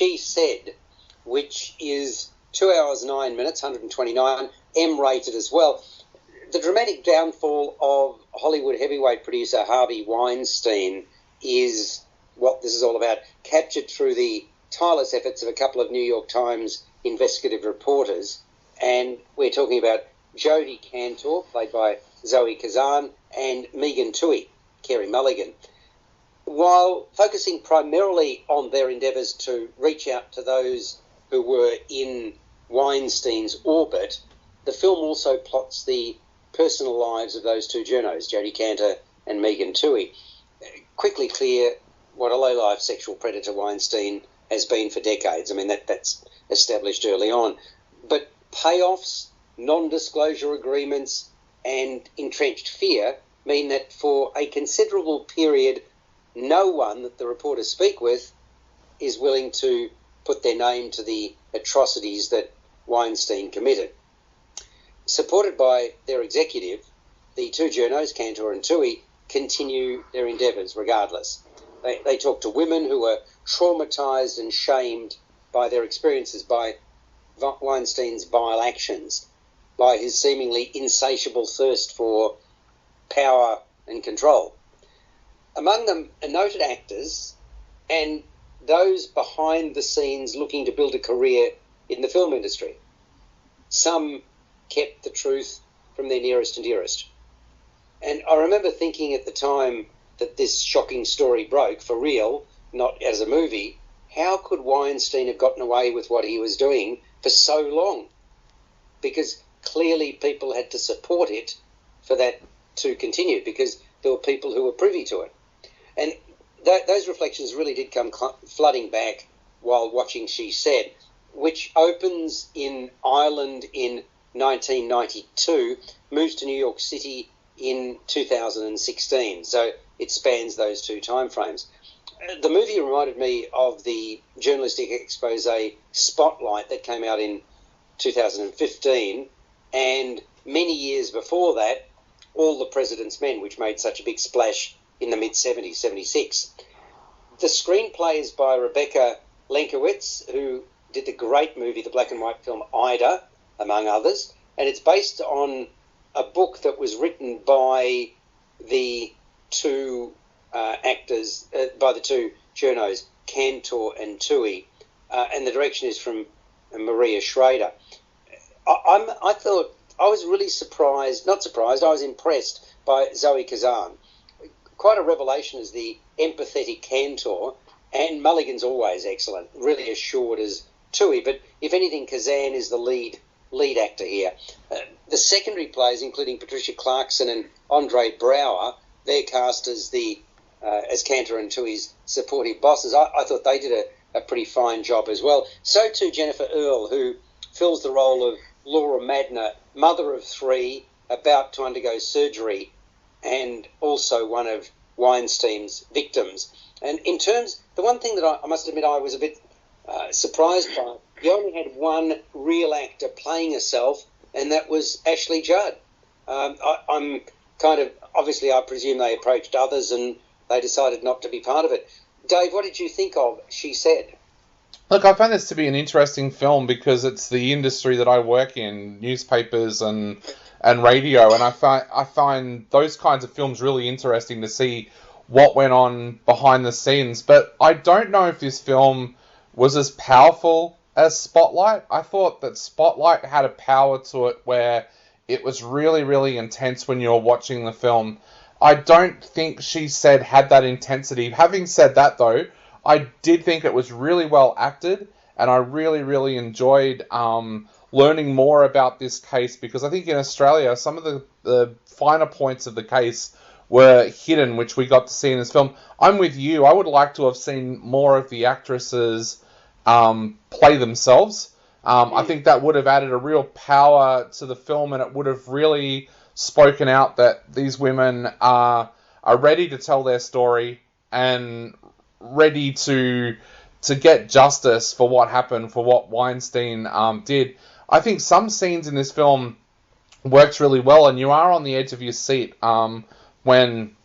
She Said, which is 2 hours 9 minutes, 129, M-rated as well. The dramatic downfall of Hollywood heavyweight producer Harvey Weinstein is what this is all about, captured through the tireless efforts of a couple of New York Times investigative reporters. And we're talking about Jodie Cantor, played by Zoe Kazan, and Megan Twohey, Carey Mulligan. While focusing primarily on their endeavours to reach out to those who were in Weinstein's orbit, the film also plots the personal lives of those two journos, Jodie Cantor and Megan Twohey. Quickly clear what a low-life sexual predator Weinstein has been for decades. I mean, that's established early on. But payoffs, non-disclosure agreements, and entrenched fear mean that for a considerable period, no one that the reporters speak with is willing to put their name to the atrocities that Weinstein committed. Supported by their executive, the two journos, Cantor and Twohey, continue their endeavours regardless. They talk to women who are traumatised and shamed by their experiences, by Weinstein's vile actions, by his seemingly insatiable thirst for power and control. Among them are noted actors and those behind the scenes looking to build a career in the film industry. Some kept the truth from their nearest and dearest. And I remember thinking at the time that this shocking story broke, for real, not as a movie, how could Weinstein have gotten away with what he was doing for so long? Because clearly people had to support it for that to continue, because there were people who were privy to it. And those reflections really did come flooding back while watching She Said, which opens in Ireland in 1992, moves to New York City in 2016. So it spans those two timeframes. The movie reminded me of the journalistic expose Spotlight that came out in 2015, and many years before that, All the President's Men, which made such a big splash in the mid-70s, 76. The screenplay is by Rebecca Lenkowitz, who did the great movie, the black and white film Ida, among others, and it's based on a book that was written by the two actors, by the two journos, Cantor and Twohey, and the direction is from Maria Schrader. I thought, I was really surprised, not surprised, I was impressed by Zoe Kazan. Quite a revelation as the empathetic Cantor, and Mulligan's always excellent, really assured as Twohey, but if anything, Kazan is the lead actor here. The secondary players, including Patricia Clarkson and Andre Braugher, they're cast as as Cantor and Twohey's supportive bosses. I thought they did a pretty fine job as well. So too Jennifer Earle, who fills the role of Laura Madner, mother of three, about to undergo surgery, and also one of Weinstein's victims. And in terms, the one thing that I must admit I was a bit surprised by, you only had one real actor playing herself, and that was Ashley Judd. I'm kind of, obviously I presume they approached others and they decided not to be part of it. Dave, what did you think of She Said? Look, I found this to be an interesting film because it's the industry that I work in, newspapers and radio, and I find those kinds of films really interesting to see what went on behind the scenes. But I don't know if this film was as powerful as Spotlight. I thought that Spotlight had a power to it where it was really, really intense when you were watching the film. I don't think She Said had that intensity. Having said that, though, I did think it was really well acted, and I really, really enjoyed learning more about this case, because I think in Australia, some of the finer points of the case were hidden, which we got to see in this film. I'm with you. I would like to have seen more of the actresses play themselves. I think that would have added a real power to the film, and it would have really spoken out that these women are ready to tell their story and ready to get justice for what happened, for what Weinstein did. I think some scenes in this film works really well, and you are on the edge of your seat when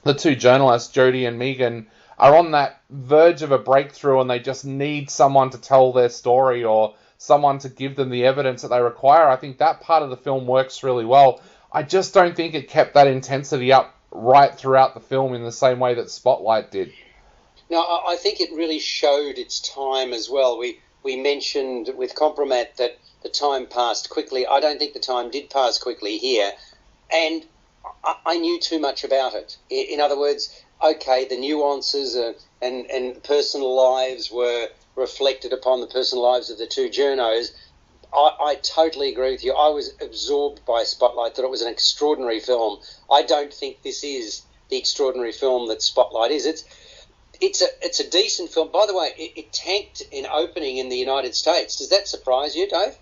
the two journalists, Jodie and Megan, are on that verge of a breakthrough and they just need someone to tell their story or someone to give them the evidence that they require. I think that part of the film works really well. I just don't think it kept that intensity up right throughout the film in the same way that Spotlight did. No, I think it really showed its time as well. We mentioned with Compromat that the time passed quickly. I don't think the time did pass quickly here, and I knew too much about it. In other words, okay, the nuances and personal lives were reflected upon the personal lives of the two journos. I totally agree with you. I was absorbed by Spotlight, that it was an extraordinary film. I don't think this is the extraordinary film that Spotlight is. It's a decent film. By the way, it tanked in opening in the United States. Does that surprise you, Dave?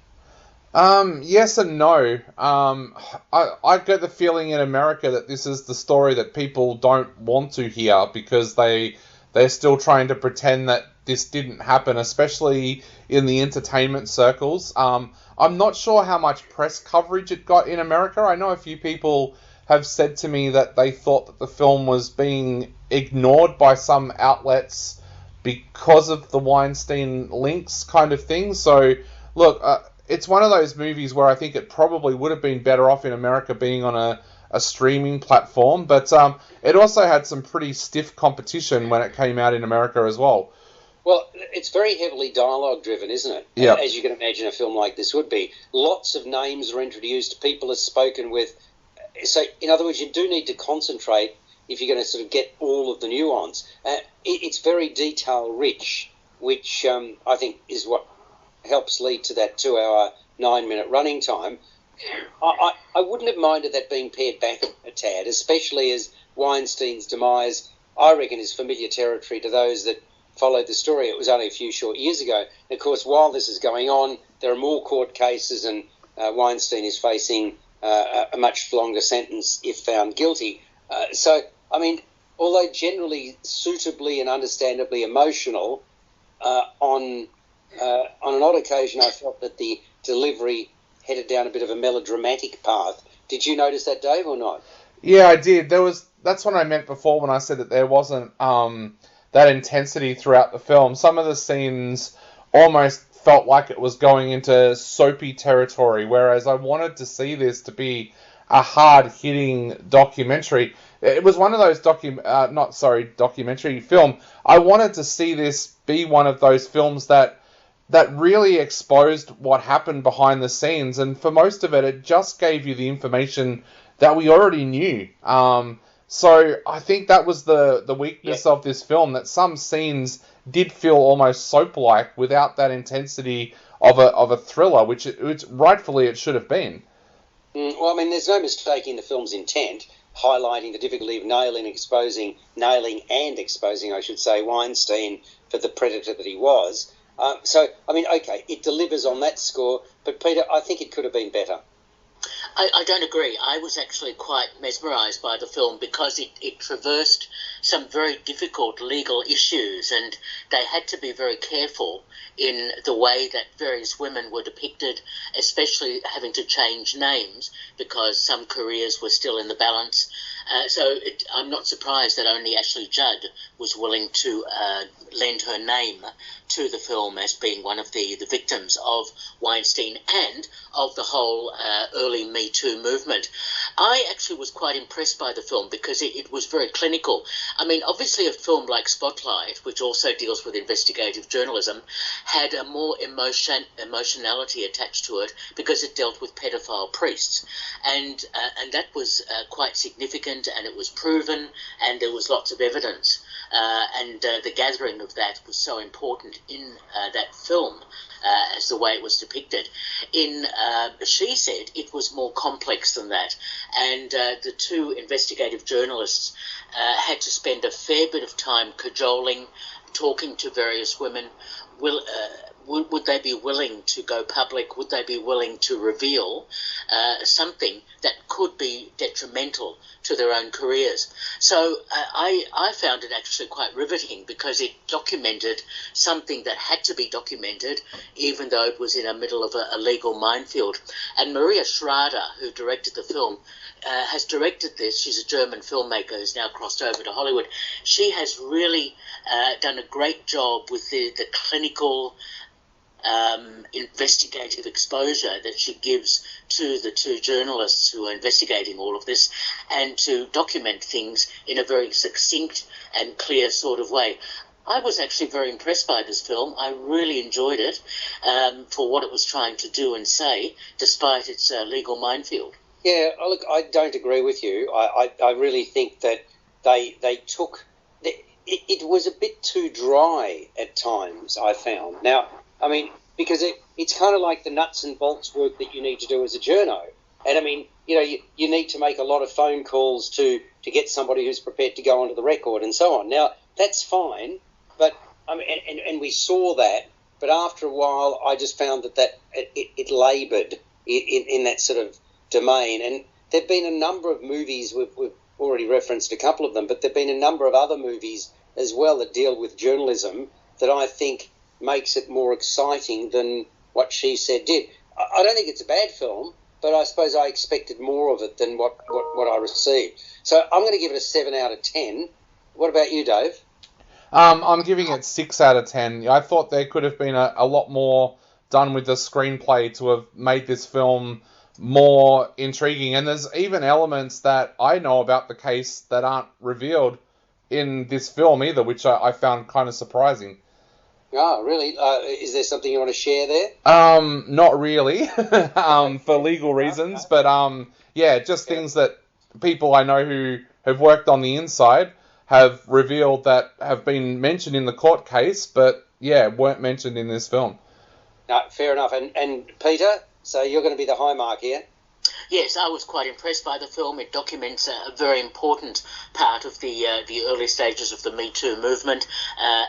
Yes and no. I get the feeling in America that this is the story that people don't want to hear because they're still trying to pretend that this didn't happen, especially in the entertainment circles. I'm not sure how much press coverage it got in America. I know a few people have said to me that they thought that the film was being ignored by some outlets because of the Weinstein links kind of thing. So, look, it's one of those movies where I think it probably would have been better off in America being on a streaming platform, but it also had some pretty stiff competition when it came out in America as well. Well, it's very heavily dialogue-driven, isn't it? Yeah. As you can imagine a film like this would be. Lots of names are introduced, people are spoken with. So, in other words, you do need to concentrate if you're going to sort of get all of the nuance. It's very detail-rich, which I think is what helps lead to that 2-hour, 9-minute running time. I wouldn't have minded that being pared back a tad, especially as Weinstein's demise, I reckon, is familiar territory to those that followed the story. It was only a few short years ago. And of course, while this is going on, there are more court cases, and Weinstein is facing a much longer sentence if found guilty. So, I mean, although generally suitably and understandably emotional, on an odd occasion I felt that the delivery headed down a bit of a melodramatic path. Did you notice that, Dave, or not? Yeah, I did. That's what I meant before when I said that there wasn't that intensity throughout the film. Some of the scenes almost felt like it was going into soapy territory, whereas I wanted to see this to be a hard-hitting documentary. It was one of those documentary film. I wanted to see this be one of those films that really exposed what happened behind the scenes, and for most of it, it just gave you the information that we already knew. So I think that was the weakness of this film, that some scenes did feel almost soap-like without that intensity of a thriller, which rightfully it should have been. Well, I mean, there's no mistaking the film's intent, highlighting the difficulty of nailing and exposing, I should say, Weinstein for the predator that he was. So, I mean, okay, it delivers on that score, but Peter, I think it could have been better. I don't agree. I was actually quite mesmerised by the film because it traversed some very difficult legal issues, and they had to be very careful in the way that various women were depicted, especially having to change names because some careers were still in the balance. I'm not surprised that only Ashley Judd was willing to lend her name to the film as being one of the victims of Weinstein and of the whole early Me Too movement. I actually was quite impressed by the film because it was very clinical. I mean, obviously a film like Spotlight, which also deals with investigative journalism, had a more emotionality attached to it because it dealt with pedophile priests. And that was quite significant, and it was proven, and there was lots of evidence. And the gathering of that was so important in that film as the way it was depicted. In She Said, it was more complex than that, and the two investigative journalists had to spend a fair bit of time cajoling, talking to various women. Would they be willing to go public? Would they be willing to reveal something that could be detrimental to their own careers? So I found it actually quite riveting because it documented something that had to be documented, even though it was in the middle of a legal minefield. And Maria Schrader, who directed the film, has directed this. She's a German filmmaker who's now crossed over to Hollywood. She has really done a great job with the clinical investigative exposure that she gives to the two journalists who are investigating all of this, and to document things in a very succinct and clear sort of way. I was actually very impressed by this film. I really enjoyed it for what it was trying to do and say, despite its legal minefield. Yeah, look, I don't agree with you. I really think that they took... It was a bit too dry at times, I found. Now, I mean, because it's kind of like the nuts and bolts work that you need to do as a journo. And, I mean, you need to make a lot of phone calls to get somebody who's prepared to go onto the record and so on. Now, that's fine, but, I mean, and we saw that, but after a while I just found that it laboured in that sort of domain. And there have been a number of movies, we've already referenced a couple of them, but there have been a number of other movies as well that deal with journalism that I think makes it more exciting than what She Said did. I don't think it's a bad film, but I suppose I expected more of it than what I received. So I'm going to give it a 7 out of 10. What about you, Dave? I'm giving it 6 out of 10. I thought there could have been a lot more done with the screenplay to have made this film more intriguing. And there's even elements that I know about the case that aren't revealed in this film either, which I found kind of surprising. Oh, really? Is there something you want to share there? Not really, for legal reasons, but yeah, just things that people I know who have worked on the inside have revealed that have been mentioned in the court case, but yeah, weren't mentioned in this film. No, fair enough. And Peter, so you're going to be the high mark here? Yes, I was quite impressed by the film. It documents a very important part of the early stages of the Me Too movement.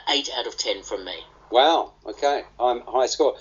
8 out of 10 from me. Wow, okay, I'm high score.